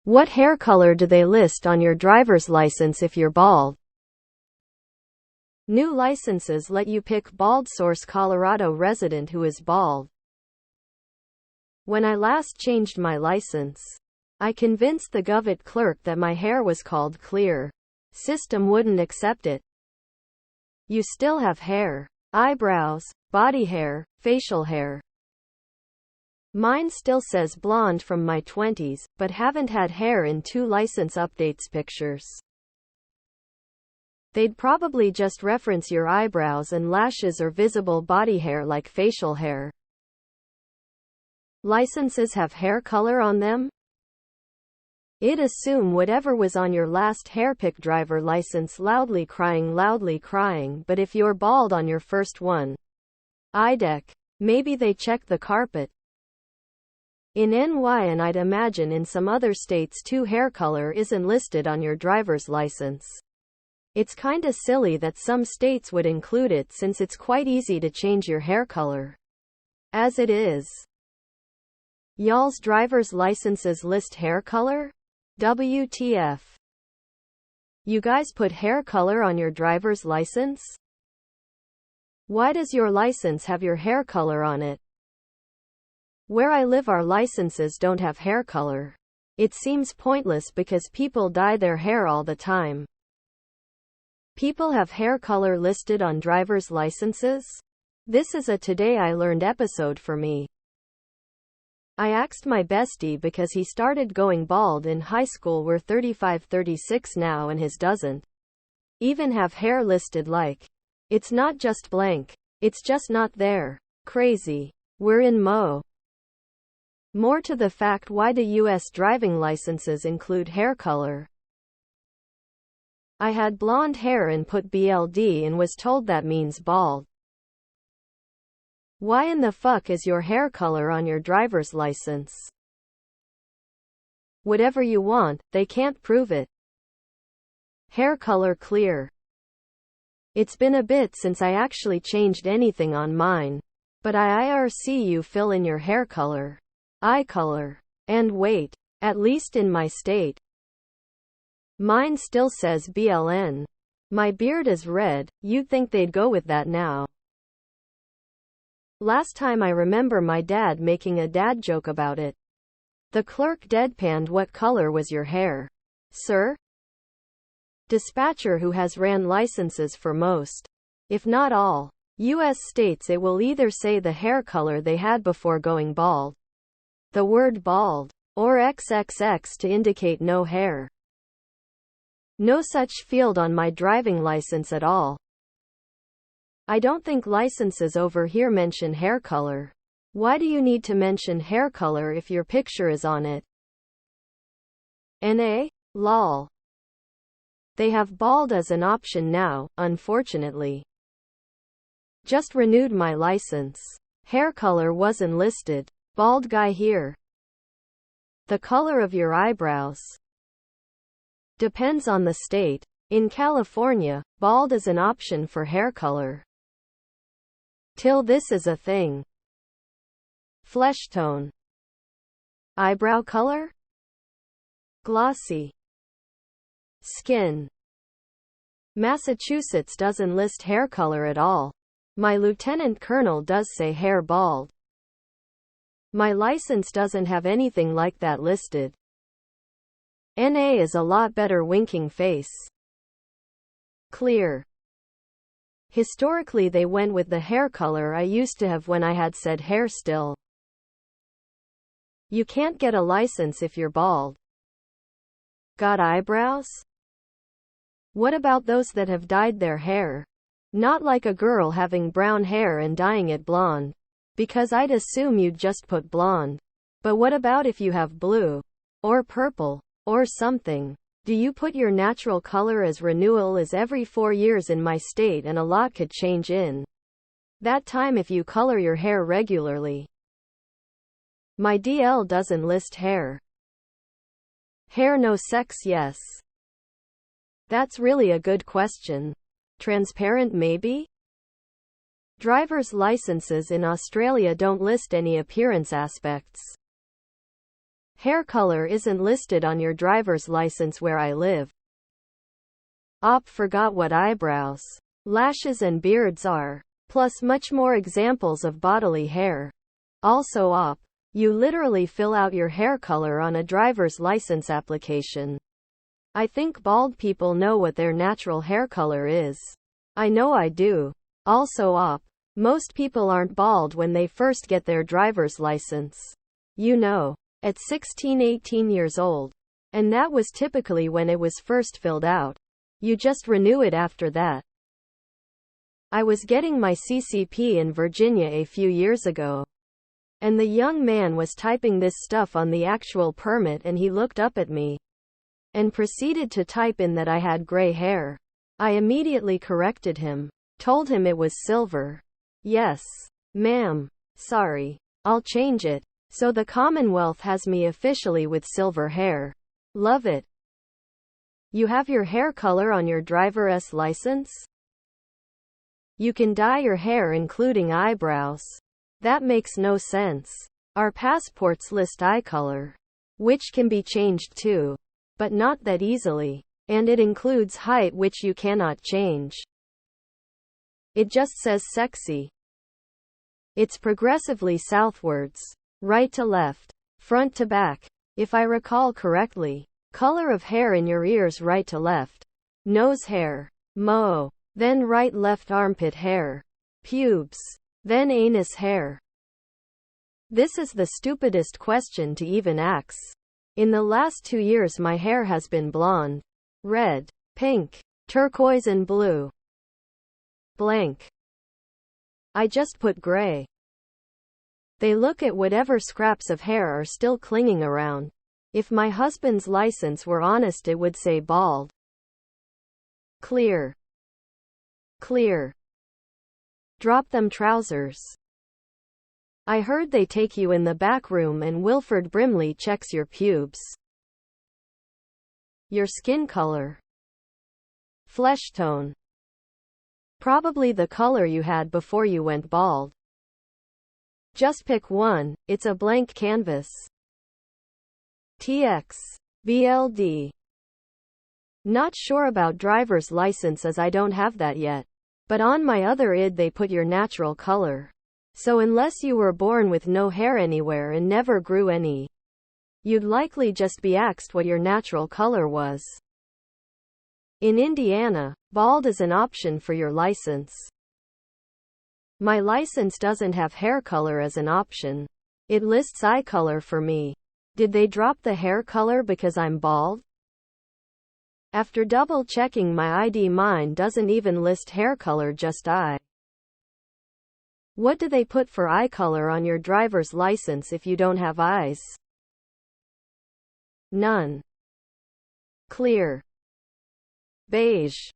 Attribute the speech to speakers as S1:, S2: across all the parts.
S1: What hair color do they list on your driver's license if you're bald? New licenses let you pick bald. Source: Colorado resident who is bald. When I last changed my license, I convinced the Gov't clerk that my hair was called clear. System wouldn't accept it. You still have hair. Eyebrows, body hair, facial hair. Mine still says blonde from my 20s, but haven't had hair in 2 license updates pictures. They'd probably just reference your eyebrows and lashes or visible body hair like facial hair. Licenses have hair color on them? It'd assume whatever was on your last hairpick. Driver license loudly crying, but if you're bald on your first one, IDEC, maybe they check the carpet. In NY and I'd imagine in some other states too, hair color isn't listed on your driver's license. It's kinda silly that some states would include it since it's quite easy to change your hair color. As it is, y'all's driver's licenses list hair color? WTF. You guys put hair color on your driver's license? Why does your license have your hair color on it? Where I live, our licenses don't have hair color. It seems pointless because people dye their hair all the time. People have hair color listed on driver's licenses? This is a Today I Learned episode for me. I asked my bestie because he started going bald in high school. We're 35-36 now and his doesn't even have hair listed. Like, it's not just blank. It's just not there. Crazy. We're in Mo. More to the fact, why do US driving licenses include hair color? I had blonde hair and put BLD and was told that means bald. Why in the fuck is your hair color on your driver's license? Whatever you want, they can't prove it. Hair color clear. It's been a bit since I actually changed anything on mine, but I IRC you fill in your hair color, eye color, and weight, at least in my state. Mine still says BLN. My beard is red, you'd think they'd go with that now. Last time I remember my dad making a dad joke about it. The clerk deadpanned, "What color was your hair, sir?" Dispatcher who has ran licenses for most, if not all, U.S. states, it will either say the hair color they had before going bald, the word bald, or XXX to indicate no hair. No such field on my driving license at all. I don't think licenses over here mention hair color. Why do you need to mention hair color if your picture is on it? NA? Lol. They have bald as an option now, unfortunately. Just renewed my license. Hair color wasn't listed. Bald guy here. The color of your eyebrows depends on the state. In California, bald is an option for hair color. Till this is a thing. Flesh tone. Eyebrow color? Glossy. Skin. Massachusetts doesn't list hair color at all. My lieutenant colonel does say hair bald. My license doesn't have anything like that listed. NA is a lot better. Winking face. Clear. Historically they went with the hair color I used to have when I had said hair still. You can't get a license if you're bald. Got eyebrows? What about those that have dyed their hair? Not like a girl having brown hair and dyeing it blonde, because I'd assume you'd just put blonde. But what about if you have blue, or purple, or something? Do you put your natural color? As renewal is every 4 years in my state, and a lot could change in that time if you color your hair regularly. My DL doesn't list hair. Hair no sex yes. That's really a good question. Transparent maybe? Driver's licenses in Australia don't list any appearance aspects. Hair color isn't listed on your driver's license where I live. Op forgot what eyebrows, lashes and beards are. Plus much more examples of bodily hair. Also op, you literally fill out your hair color on a driver's license application. I think bald people know what their natural hair color is. I know I do. Also op, most people aren't bald when they first get their driver's license. You know, at 16-18 years old. And that was typically when it was first filled out. You just renew it after that. I was getting my CCP in Virginia a few years ago. And the young man was typing this stuff on the actual permit and he looked up at me and proceeded to type in that I had gray hair. I immediately corrected him. Told him it was silver. Yes, ma'am. Sorry. I'll change it. So the Commonwealth has me officially with silver hair. Love it. You have your hair color on your driver's license? You can dye your hair including eyebrows. That makes no sense. Our passports list eye color, which can be changed too, but not that easily. And it includes height, which you cannot change. It just says sexy. It's progressively southwards, right to left, front to back. If I recall correctly, color of hair in your ears right to left, nose hair, mo, then right left armpit hair, pubes, then anus hair. This is the stupidest question to even ask. In the last 2 years my hair has been blonde, red, pink, turquoise and blue. Blank. I just put gray. They look at whatever scraps of hair are still clinging around. If my husband's license were honest it would say bald. Clear. Clear. Drop them trousers. I heard they take you in the back room and Wilford Brimley checks your pubes. Your skin color. Flesh tone. Probably the color you had before you went bald. Just pick one, it's a blank canvas. TX. BLD. Not sure about driver's license as I don't have that yet. But on my other ID they put your natural color. So unless you were born with no hair anywhere and never grew any, you'd likely just be asked what your natural color was. In Indiana, bald is an option for your license. My license doesn't have hair color as an option. It lists eye color for me. Did they drop the hair color because I'm bald? After double checking my ID, mine doesn't even list hair color, just eye. What do they put for eye color on your driver's license if you don't have eyes? None. Clear. Beige.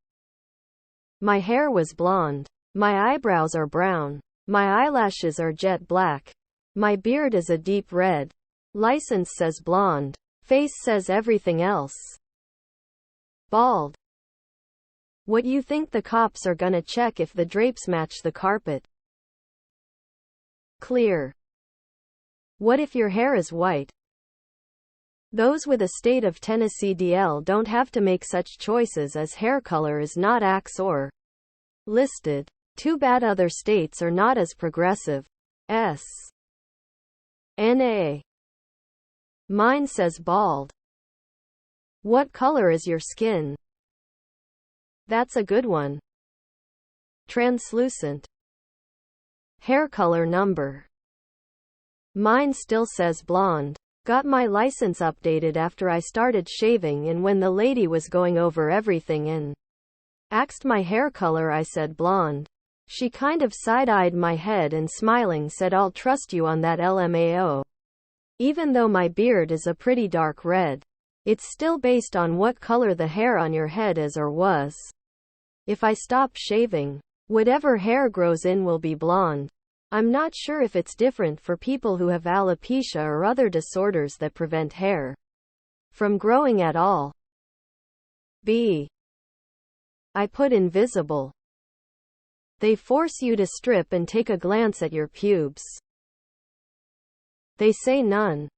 S1: My hair was blonde. My eyebrows are brown. My eyelashes are jet black. My beard is a deep red. License says blonde. Face says everything else. Bald. What you think the cops are gonna check if the drapes match the carpet? Clear. What if your hair is white? Those with a state of Tennessee DL don't have to make such choices as hair color is not AX or listed. Too bad other states are not as progressive. NA. Mine says bald. What color is your skin? That's a good one. Translucent. Hair color number. Mine still says blonde. Got my license updated after I started shaving, and when the lady was going over everything and asked my hair color, I said blonde. She kind of side-eyed my head and smiling said, "I'll trust you on that, LMAO." Even though my beard is a pretty dark red, it's still based on what color the hair on your head is or was. If I stop shaving, whatever hair grows in will be blonde. I'm not sure if it's different for people who have alopecia or other disorders that prevent hair from growing at all. B. I put invisible. They force you to strip and take a glance at your pubes. They say none.